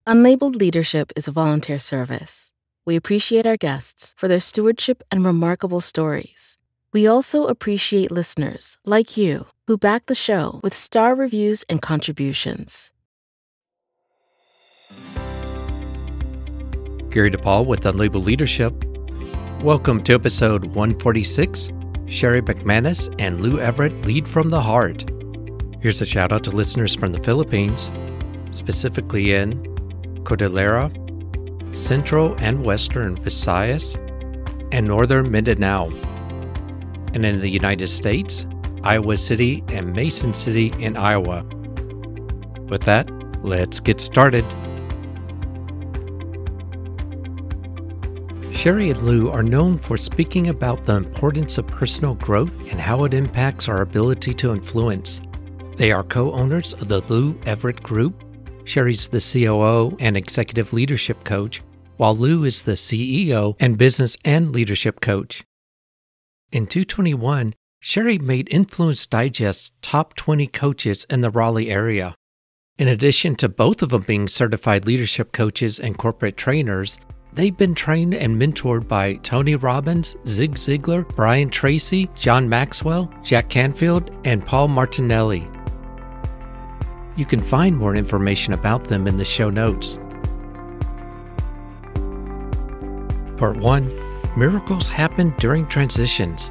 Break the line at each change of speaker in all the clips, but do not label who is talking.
Unlabeled Leadership is a volunteer service. We appreciate our guests for their stewardship and remarkable stories. We also appreciate listeners like you who back the show with star reviews and contributions.
Gary DePaul with Unlabeled Leadership. Welcome to episode 146. Sherri McManus and Lou Everett lead from the heart. Here's a shout out to listeners from the Philippines, specifically in Cordillera, Central and Western Visayas, and Northern Mindanao. And in the United States, Iowa City and Mason City in Iowa. With that, let's get started. Sherri and Lou are known for speaking about the importance of personal growth and how it impacts our ability to influence. They are co-owners of the Lou Everett Group. Sherri's the COO and executive leadership coach, while Lou is the CEO and business and leadership coach. In 2021, Sherri made Influence Digest's top 20 coaches in the Raleigh area. In addition to both of them being certified leadership coaches and corporate trainers, they've been trained and mentored by Tony Robbins, Zig Ziglar, Brian Tracy, John Maxwell, Jack Canfield, and Paul Martinelli. You can find more information about them in the show notes. Part 1. Miracles happen during transitions.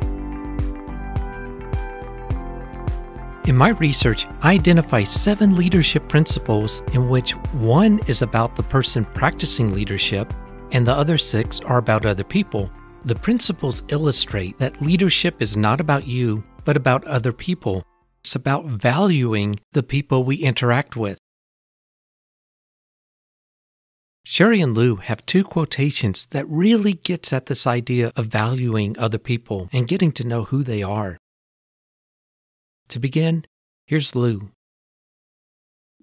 In my research, I identify 7 leadership principles in which 1 is about the person practicing leadership and the other 6 are about other people. The principles illustrate that leadership is not about you, but about other people. It's about valuing the people we interact with. Sherri and Lou have 2 quotations that really gets at this idea of valuing other people and getting to know who they are. To begin, here's Lou.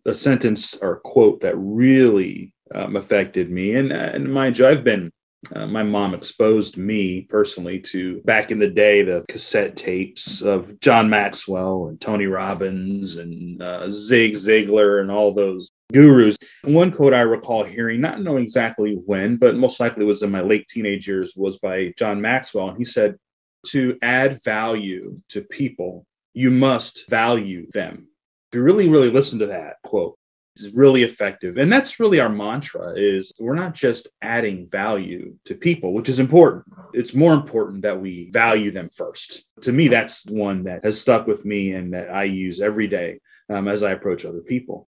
A sentence or quote that really affected me, and mind you, my mom exposed me personally to, back in the day, the cassette tapes of John Maxwell and Tony Robbins and Zig Ziglar and all those gurus. One quote I recall hearing, not knowing exactly when, but most likely was in my late teenage years, was by John Maxwell. And he said, to add value to people, you must value them. If you really, really listen to that quote, it's really effective. And that's really our mantra, is we're not just adding value to people, which is important. It's more important that we value them first. To me, that's one that has stuck with me and that I use every day as I approach other people.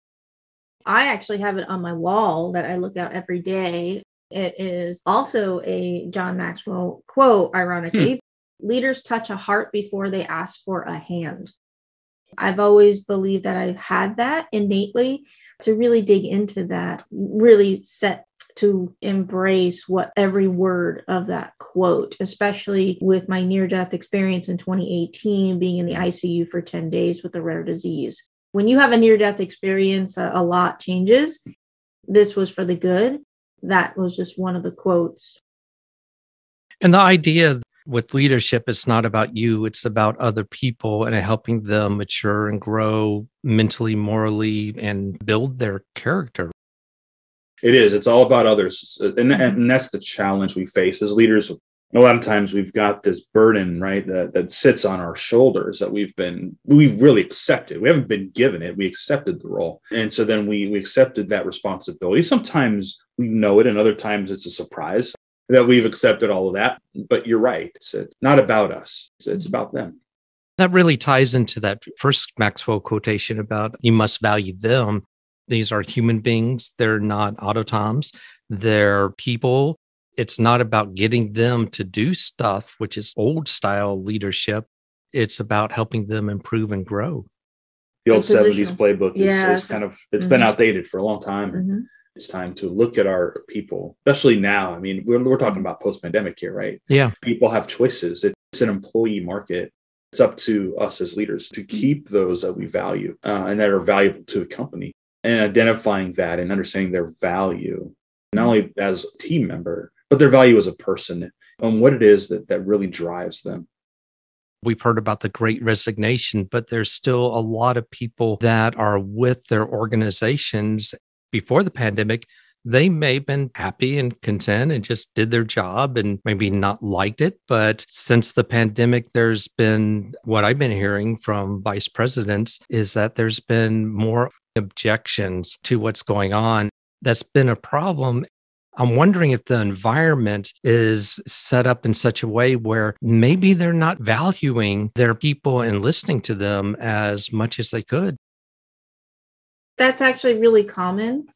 I actually have it on my wall that I look at every day. It is also a John Maxwell quote, ironically. Leaders touch a heart before they ask for a hand. I've always believed that I've had that innately. To really dig into that, really set to embrace what every word of that quote, especially with my near-death experience in 2018, being in the ICU for 10 days with a rare disease. When you have a near-death experience, a lot changes. This was for the good. That was just one of the quotes.
And the idea with leadership, it's not about you, it's about other people and helping them mature and grow mentally, morally, and build their character.
It is. It's all about others. And that's the challenge we face as leaders. A lot of times we've got this burden, right, that sits on our shoulders that we've really accepted. We haven't been given it. We accepted the role. And so then we accepted that responsibility. Sometimes we know it, and other times it's a surprise that we've accepted all of that. But you're right. It's not about us. It's about them.
That really ties into that first Maxwell quotation about you must value them. These are human beings. They're not automatons. They're people. It's not about getting them to do stuff, which is old style leadership. It's about helping them improve and grow.
The old 70s playbook is kind of, it's been outdated for a long time. Mm-hmm. It's time to look at our people, especially now. I mean, we're talking about post-pandemic here, right?
Yeah.
People have choices. It's an employee market. It's up to us as leaders to keep those that we value and that are valuable to the company, and identifying that and understanding their value, not only as a team member, but their value as a person and what it is that really drives them.
We've heard about the Great Resignation, but there's still a lot of people that are with their organizations before the pandemic They may have been happy and content and just did their job and maybe not liked it. But since the pandemic, there's been what I've been hearing from vice presidents is that there's been more objections to what's going on. That's been a problem. I'm wondering if the environment is set up in such a way where maybe they're not valuing their people and listening to them as much as they could.
That's actually really common.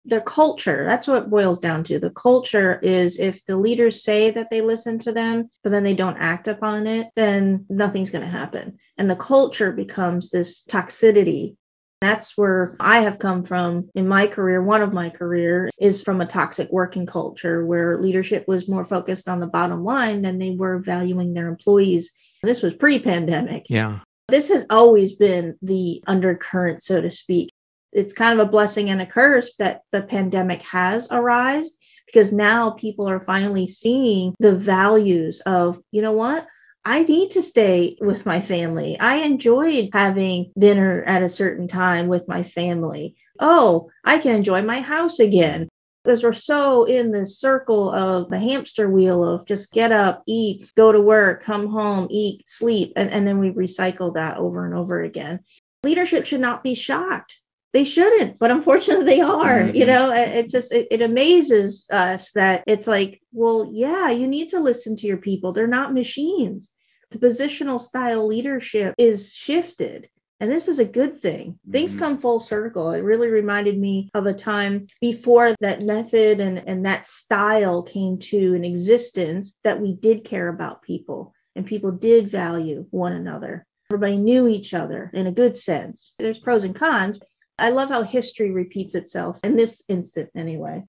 Their culture, that's what it boils down to. The culture is if the leaders say that they listen to them, but then they don't act upon it, then nothing's going to happen. And the culture becomes this toxicity. That's where I have come from in my career. One of my career is from a toxic working culture where leadership was more focused on the bottom line than they were valuing their employees. This was pre-pandemic.
Yeah.
This has always been the undercurrent, so to speak. It's kind of a blessing and a curse that the pandemic has arisen because now people are finally seeing the values of, you know what? I need to stay with my family. I enjoyed having dinner at a certain time with my family. Oh, I can enjoy my house again. Because we're so in the circle of the hamster wheel of just get up, eat, go to work, come home, eat, sleep, and then we recycle that over and over again. Leadership should not be shocked. They shouldn't, but unfortunately they are.
Mm-hmm.
You know, it's just, it amazes us that it's like, well, yeah, you need to listen to your people. They're not machines. The positional style leadership is shifted. And this is a good thing. Mm-hmm. Things come full circle. It really reminded me of a time before that method and that style came to an existence that we did care about people and people did value one another. Everybody knew each other in a good sense. There's pros and cons. I love how history repeats itself in this instant anyway.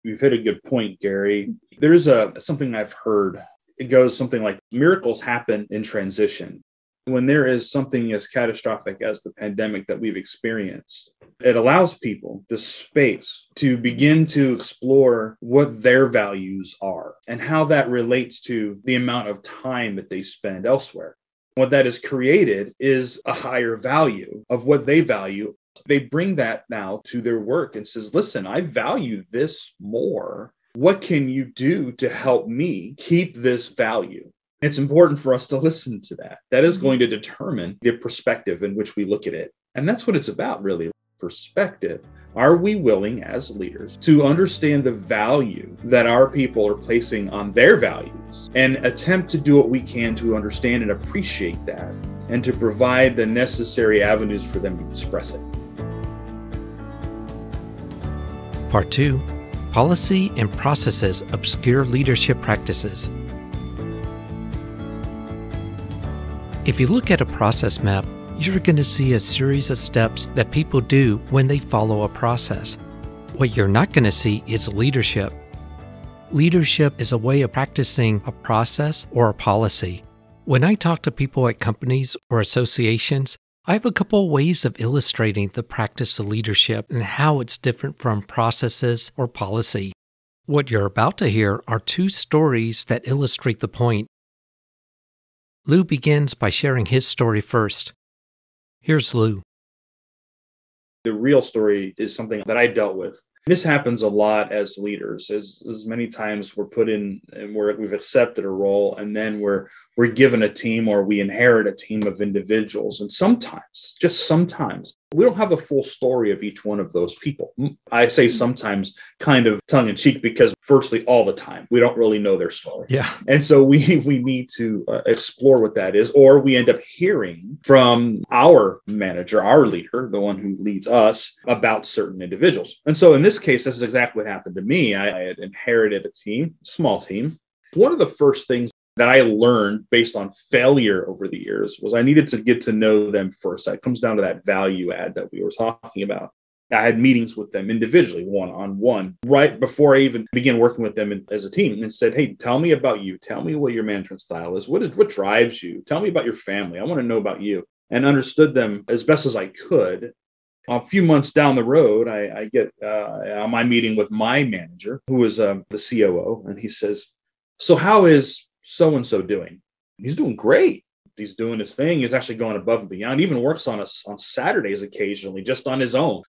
You've hit a good point, Gary. There's something I've heard. It goes something like miracles happen in transition. When there is something as catastrophic as the pandemic that we've experienced, it allows people the space to begin to explore what their values are and how that relates to the amount of time that they spend elsewhere. What that has created is a higher value of what they value. They bring that now to their work and says, listen, I value this more. What can you do to help me keep this value? It's important for us to listen to that. That is going to determine the perspective in which we look at it. And that's what it's about, really. Perspective. Are we willing as leaders to understand the value that our people are placing on their values and attempt to do what we can to understand and appreciate that and to provide the necessary avenues for them to express it?
Part 2, Policy and Processes Obscure Leadership Practices. If you look at a process map, you're going to see a series of steps that people do when they follow a process. What you're not going to see is leadership. Leadership is a way of practicing a process or a policy. When I talk to people at companies or associations, I have a couple ways of illustrating the practice of leadership and how it's different from processes or policy. What you're about to hear are two stories that illustrate the point. Lou begins by sharing his story first. Here's Lou.
The real story is something that I dealt with. This happens a lot as leaders, as many times we're put in and we've accepted a role and then we're given a team or we inherit a team of individuals. And sometimes, just sometimes, we don't have a full story of each one of those people. I say sometimes kind of tongue in cheek because virtually all the time, we don't really know their story.
Yeah.
And so we need to explore what that is, or we end up hearing from our manager, our leader, the one who leads us, about certain individuals. And so in this case, this is exactly what happened to me. I had inherited a team, small team. One of the first things that I learned based on failure over the years was I needed to get to know them first. That comes down to that value add that we were talking about. I had meetings with them individually, one-on-one, right before I even began working with them as a team and said, hey, tell me about you. Tell me what your management style is. What drives you? Tell me about your family. I want to know about you. And understood them as best as I could. A few months down the road, I get on my meeting with my manager, who was the COO, and he says, so how is so-and-so doing? He's doing great. He's doing his thing. He's actually going above and beyond. He even works on Saturdays occasionally, just on his own.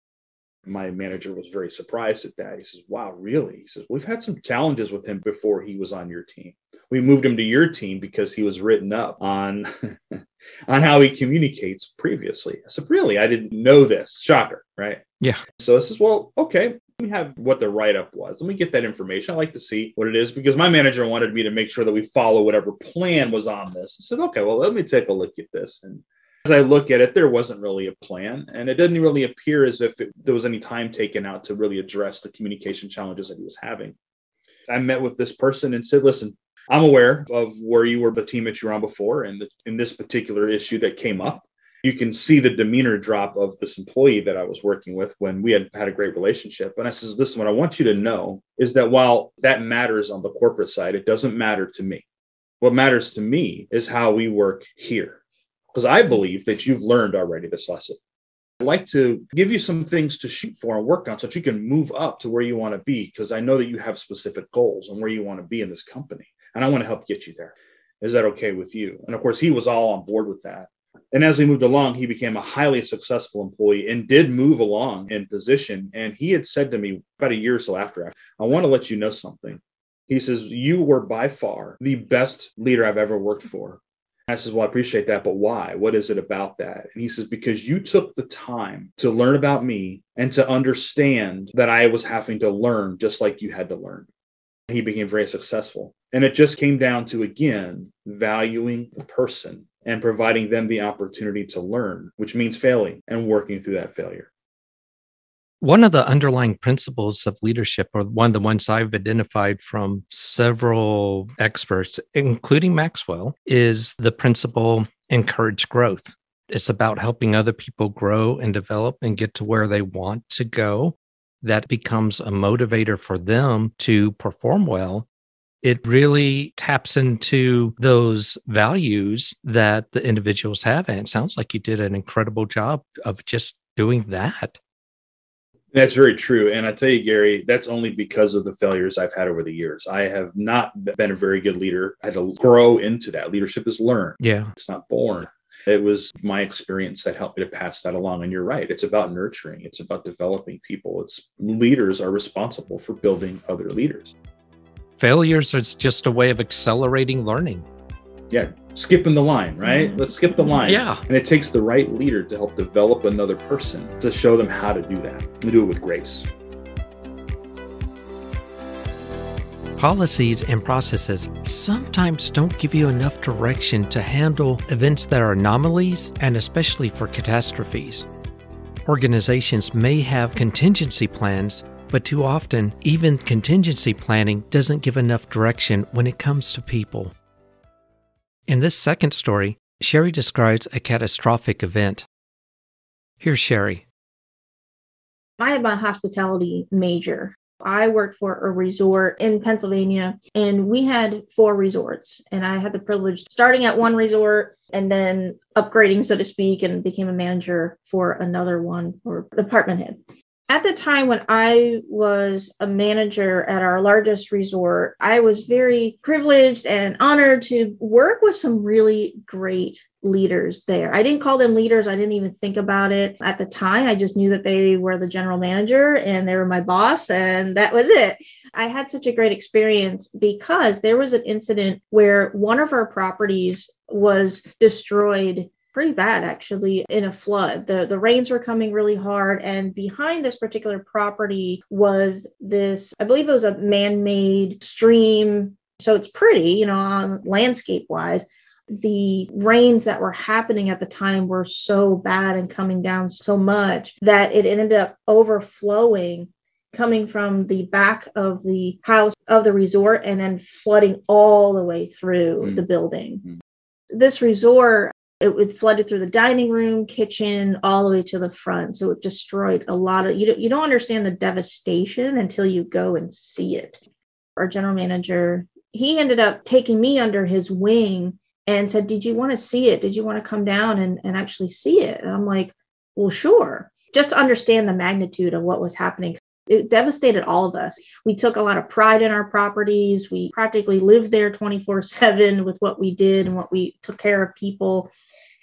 My manager was very surprised at that. He says, wow, really? He says, we've had some challenges with him before he was on your team. We moved him to your team because he was written up on, on how he communicates previously. I said, really? I didn't know this. Shocker, right?
Yeah.
So I says, well, okay. Let me have what the write-up was. Let me get that information. I like to see what it is because my manager wanted me to make sure that we follow whatever plan was on this. I said, okay, well, let me take a look at this. And as I look at it, there wasn't really a plan. And it didn't really appear as if there was any time taken out to really address the communication challenges that he was having. I met with this person and said, listen, I'm aware of where you were, the team that you were on before, and in this particular issue that came up. You can see the demeanor drop of this employee that I was working with when we had a great relationship. And I says, listen, what I want you to know is that while that matters on the corporate side, it doesn't matter to me. What matters to me is how we work here. Because I believe that you've learned already this lesson. I'd like to give you some things to shoot for and work on so that you can move up to where you want to be, because I know that you have specific goals and where you want to be in this company. And I want to help get you there. Is that okay with you? And of course, he was all on board with that. And as we moved along, he became a highly successful employee and did move along in position. And he had said to me about a year or so after, I want to let you know something. He says, you were by far the best leader I've ever worked for. I says, well, I appreciate that, but why? What is it about that? And he says, because you took the time to learn about me and to understand that I was having to learn just like you had to learn. He became very successful. And it just came down to, again, valuing the person and providing them the opportunity to learn, which means failing and working through that failure.
One of the underlying principles of leadership, or one of the ones I've identified from several experts, including Maxwell, is the principle encourage growth. It's about helping other people grow and develop and get to where they want to go. That becomes a motivator for them to perform well. It really taps into those values that the individuals have. And it sounds like you did an incredible job of just doing that.
That's very true. And I tell you, Gary, that's only because of the failures I've had over the years. I have not been a very good leader. I had to grow into that. Leadership is learned.
Yeah.
It's not born. It was my experience that helped me to pass that along. And you're right. It's about nurturing. It's about developing people. Leaders are responsible for building other leaders.
Failures is just a way of accelerating learning.
Yeah. Skipping the line, right? Let's skip the line.
Yeah.
And it takes the right leader to help develop another person to show them how to do that and do it with grace.
Policies and processes sometimes don't give you enough direction to handle events that are anomalies, and especially for catastrophes. Organizations may have contingency plans, but too often, even contingency planning doesn't give enough direction when it comes to people. In this second story, Sherri describes a catastrophic event. Here's Sherri.
I am a hospitality major. I worked for a resort in Pennsylvania, and we had 4 resorts. And I had the privilege starting at one resort and then upgrading, so to speak, and became a manager for another one, or department head. At the time when I was a manager at our largest resort, I was very privileged and honored to work with some really great leaders there. I didn't call them leaders. I didn't even think about it at the time. I just knew that they were the general manager and they were my boss, and that was it. I had such a great experience because there was an incident where one of our properties was destroyed pretty bad, actually, in a flood. The rains were coming really hard. And behind this particular property was this, I believe it was a man-made stream. So it's pretty, landscape wise. The rains that were happening at the time were so bad and coming down so much that it ended up overflowing, coming from the back of the house of the resort and then flooding all the way through the building. This resort, it flooded through the dining room, kitchen, all the way to the front. So it destroyed a lot of, you don't understand the devastation until you go and see it. Our general manager, he ended up taking me under his wing and said, did you want to see it? Did you want to come down and actually see it? And I'm like, well, sure. Just to understand the magnitude of what was happening. It devastated all of us. We took a lot of pride in our properties. We practically lived there 24/7 with what we did and what we took care of people.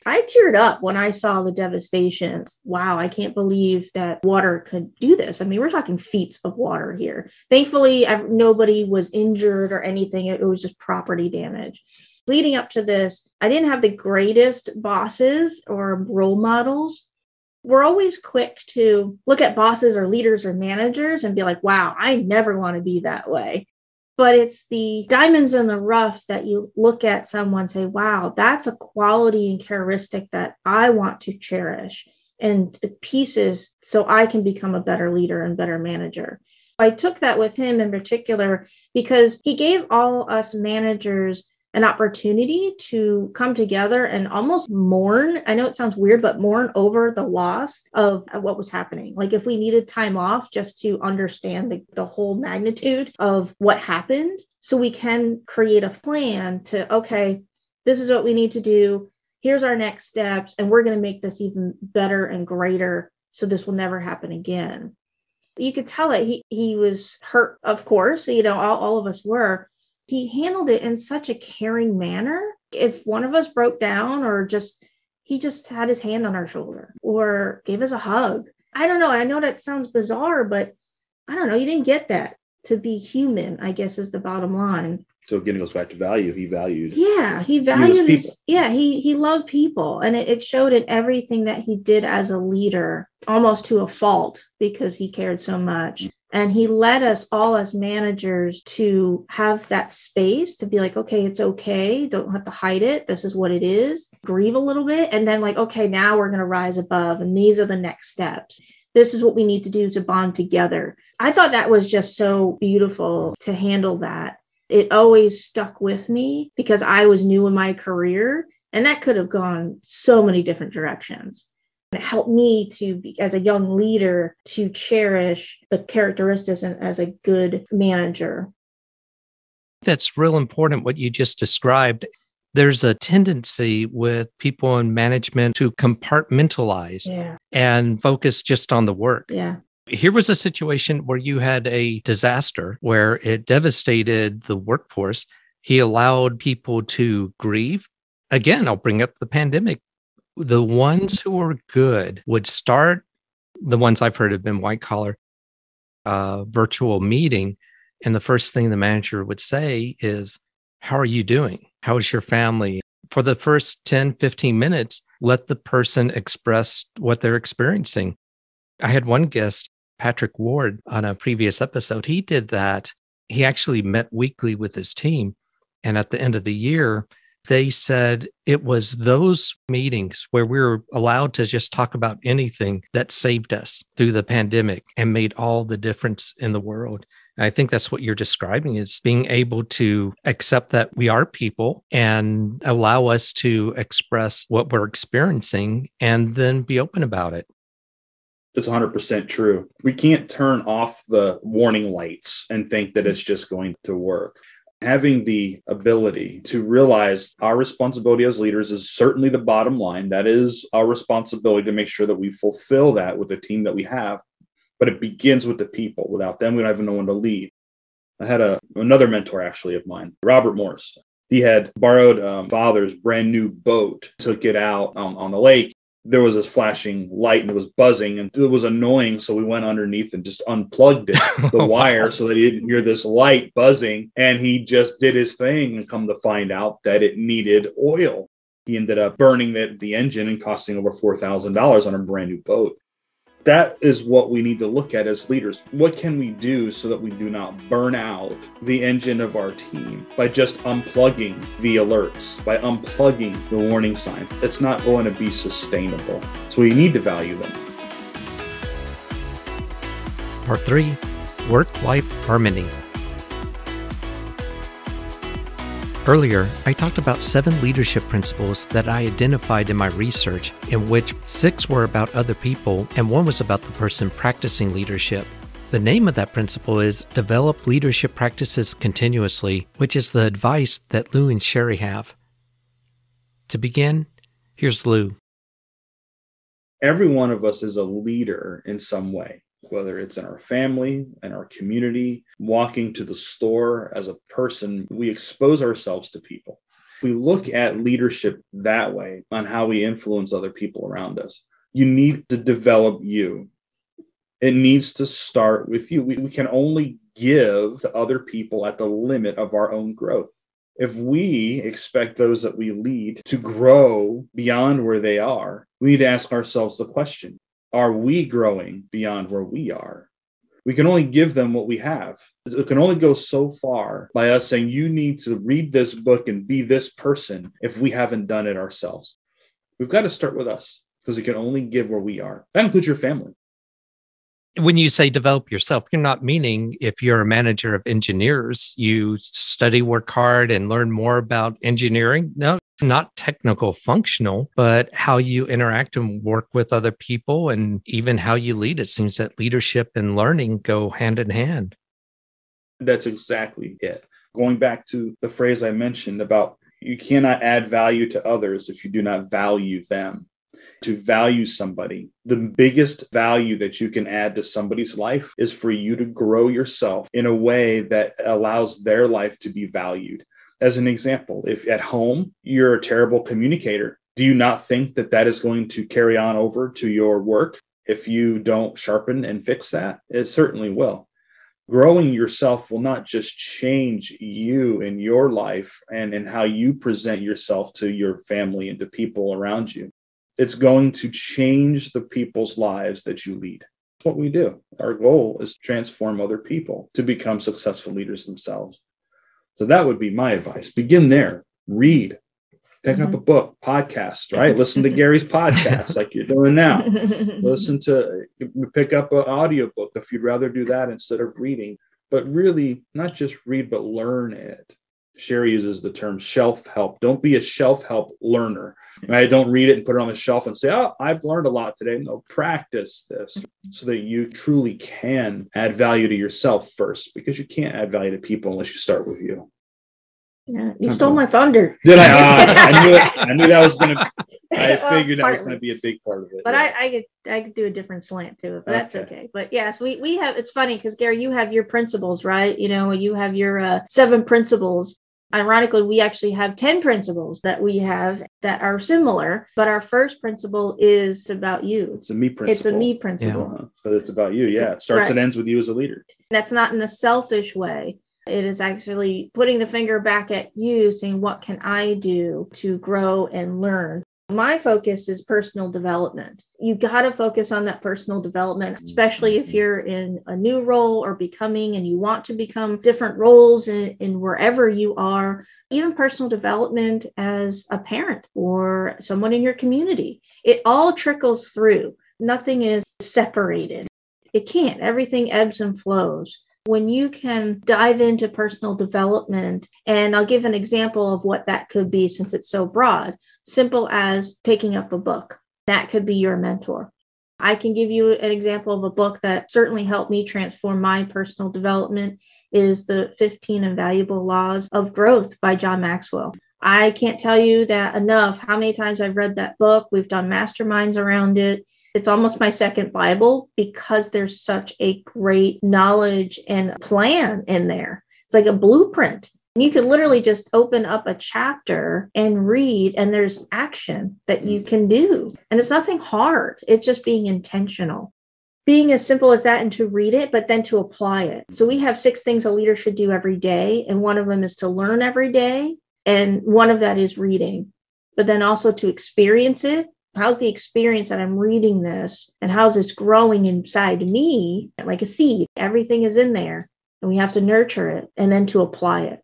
I teared up when I saw the devastation. Wow, I can't believe that water could do this. I mean, we're talking feet of water here. Thankfully, nobody was injured or anything. It was just property damage. Leading up to this, I didn't have the greatest bosses or role models. We're always quick to look at bosses or leaders or managers and be like, wow, I never want to be that way. But it's the diamonds in the rough that you look at someone and say, wow, that's a quality and characteristic that I want to cherish and pieces so I can become a better leader and better manager. I took that with him in particular because he gave all us managers an opportunity to come together and almost mourn. I know it sounds weird, but mourn over the loss of what was happening. Like if we needed time off just to understand the whole magnitude of what happened, so we can create a plan to, okay, this is what we need to do. Here's our next steps. And we're going to make this even better and greater. So this will never happen again. You could tell that he was hurt, of course, all of us were. He handled it in such a caring manner. If one of us broke down or he just had his hand on our shoulder or gave us a hug. I don't know. I know that sounds bizarre, but I don't know. You didn't get that. To be human, I guess, is the bottom line.
So again, it goes back to value. He valued.
Yeah, he valued
people.
Yeah, he loved people. And it showed in everything that he did as a leader, almost to a fault because he cared so much. And he led us all as managers to have that space to be like, okay, it's okay. Don't have to hide it. This is what it is. Grieve a little bit. And then like, okay, now we're going to rise above. And these are the next steps. This is what we need to do to bond together. I thought that was just so beautiful to handle that. It always stuck with me because I was new in my career and that could have gone so many different directions. It helped me to be, as a young leader, to cherish the characteristics and as a good manager.
That's real important what you just described. There's a tendency with people in management to compartmentalize and focus just on the work.
Yeah.
Here was a situation where you had a disaster where it devastated the workforce. He allowed people to grieve. Again, I'll bring up the pandemic. The ones who were good would start, the ones I've heard have been white collar, virtual meeting. And the first thing the manager would say is, how are you doing? How is your family? For the first 10, 15 minutes, let the person express what they're experiencing. I had one guest, Patrick Ward, on a previous episode. He did that. He actually met weekly with his team. And at the end of the year, they said it was those meetings where we were allowed to just talk about anything that saved us through the pandemic and made all the difference in the world. And I think that's what you're describing, is being able to accept that we are people and allow us to express what we're experiencing and then be open about it.
That's 100% true. We can't turn off the warning lights and think that it's just going to work. Having the ability to realize our responsibility as leaders is certainly the bottom line. That is our responsibility to make sure that we fulfill that with the team that we have. But it begins with the people. Without them, we don't have no one to lead. I had another mentor, actually, of mine, Robert Morris. He had borrowed father's brand new boat, took it out on the lake. There was this flashing light and it was buzzing and it was annoying. So we went underneath and just unplugged it, the wire, so that he didn't hear this light buzzing. And he just did his thing and come to find out that it needed oil. He ended up burning the engine and costing over $4,000 on a brand new boat. That is what we need to look at as leaders. What can we do so that we do not burn out the engine of our team by just unplugging the alerts, by unplugging the warning signs? It's not going to be sustainable. So we need to value them.
Part 3, work-life harmony. Earlier, I talked about 7 leadership principles that I identified in my research, in which 6 were about other people and 1 was about the person practicing leadership. The name of that principle is Develop Leadership Practices Continuously, which is the advice that Lou and Sherri have. To begin, here's Lou.
Every one of us is a leader in some way. Whether it's in our family, in our community, walking to the store as a person, we expose ourselves to people. we look at leadership that way on how we influence other people around us, you need to develop you. It needs to start with you. We can only give to other people at the limit of our own growth. If we expect those that we lead to grow beyond where they are, we need to ask ourselves the question, are we growing beyond where we are? We can only give them what we have. It can only go so far by us saying, you need to read this book and be this person if we haven't done it ourselves. We've got to start with us because we can only give where we are. That includes your family.
When you say develop yourself, you're not meaning if you're a manager of engineers, you study, work hard, and learn more about engineering. No, not technical, functional, but how you interact and work with other people and even how you lead. It seems that leadership and learning go hand in hand.
That's exactly it. Going back to the phrase I mentioned about you cannot add value to others if you do not value them. To value somebody, the biggest value that you can add to somebody's life is for you to grow yourself in a way that allows their life to be valued. As an example, if at home you're a terrible communicator, do you not think that that is going to carry on over to your work if you don't sharpen and fix that? It certainly will. Growing yourself will not just change you in your life and how you present yourself to your family and to people around you. It's going to change the people's lives that you lead. That's what we do. Our goal is to transform other people to become successful leaders themselves. So that would be my advice. Begin there. Read. Pick up a book, podcast, right? Listen to Gary's podcast like you're doing now. Pick up an audiobook if you'd rather do that instead of reading. But really, not just read, but learn it. Sherri uses the term shelf help. Don't be a shelf help learner. Right? Don't read it and put it on the shelf and say, oh, I've learned a lot today. No, practice this so that you truly can add value to yourself first, because you can't add value to people unless you start with you.
Yeah, you stole my thunder.
Did I? I knew it. I knew that was going to, I figured that was going to be a big part of it.
But yeah. I could do a different slant to it, but that's okay. But yes, we have, it's funny because Gary, you have your principles, right? You know, you have your 7 principles. Ironically, we actually have 10 principles that we have that are similar, but our first principle is about you.
It's a me principle.
It's a me principle.
Yeah. So it's about you. Yeah. It starts and ends with you as a leader.
That's not in a selfish way. It is actually putting the finger back at you, saying, what can I do to grow and learn? My focus is personal development. You got to focus on that personal development, especially if you're in a new role or becoming and you want to become different roles in wherever you are, even personal development as a parent or someone in your community. It all trickles through. Nothing is separated. It can't. Everything ebbs and flows. When you can dive into personal development, and I'll give an example of what that could be since it's so broad, simple as picking up a book. That could be your mentor. I can give you an example of a book that certainly helped me transform my personal development is The 15 Invaluable Laws of Growth by John Maxwell. I can't tell you that enough how many times I've read that book. We've done masterminds around it. It's almost my second Bible because there's such a great knowledge and plan in there. It's like a blueprint. You could literally just open up a chapter and read, and there's action that you can do. And it's nothing hard. It's just being intentional. Being as simple as that and to read it, but then to apply it. So we have 6 things a leader should do every day. And one of them is to learn every day. And one of that is reading, but then also to experience it. How's the experience that I'm reading this and how's this growing inside me like a seed? Everything is in there and we have to nurture it and then to apply it.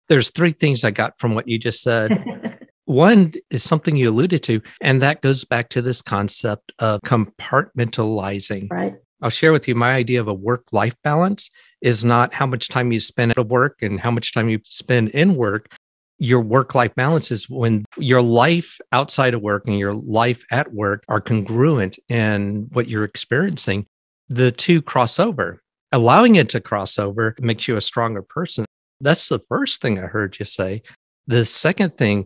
There's 3 things I got from what you just said. One is something you alluded to, and that goes back to this concept of compartmentalizing.
Right.
I'll share with you my idea of a work-life balance is not how much time you spend at work and how much time you spend in work. Your work-life balance is when your life outside of work and your life at work are congruent in what you're experiencing. The 2 cross over. Allowing it to cross over makes you a stronger person. That's the first thing I heard you say. The second thing,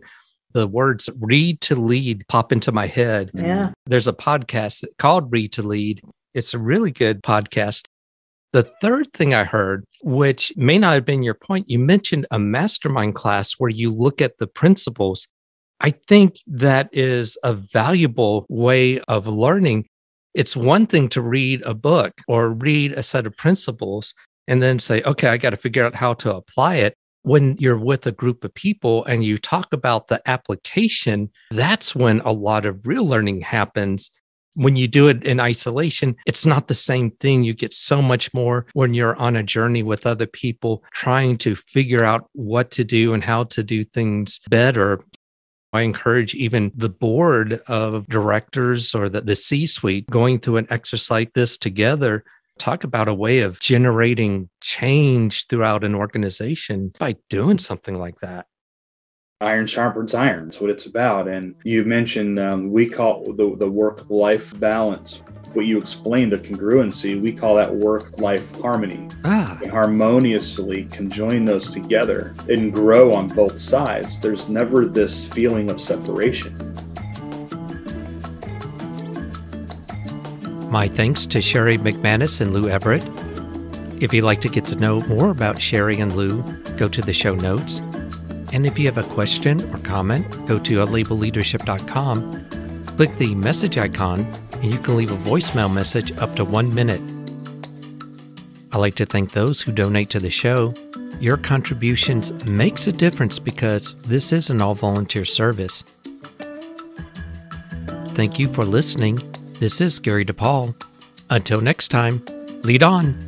the words read to lead pop into my head.
Yeah.
There's a podcast called Read to Lead. It's a really good podcast. The third thing I heard, which may not have been your point, you mentioned a mastermind class where you look at the principles. I think that is a valuable way of learning. It's one thing to read a book or read a set of principles and then say, okay, I got to figure out how to apply it. When you're with a group of people and you talk about the application, that's when a lot of real learning happens. When you do it in isolation, it's not the same thing. You get so much more when you're on a journey with other people trying to figure out what to do and how to do things better. I encourage even the board of directors or the C-suite going through an exercise like this together. Talk about a way of generating change throughout an organization by doing something like that.
Iron sharpens iron. That's what it's about. And you mentioned we call the work-life balance. What you explained, the congruency, we call that work-life harmony. And harmoniously can join those together and grow on both sides. There's never this feeling of separation.
My thanks to Sherri McManus and Lou Everett. If you'd like to get to know more about Sherri and Lou, go to the show notes. And if you have a question or comment, go to alabelleadership.com, click the message icon, and you can leave a voicemail message up to 1 minute. I'd like to thank those who donate to the show. Your contributions makes a difference because this is an all-volunteer service. Thank you for listening. This is Gary DePaul. Until next time, lead on.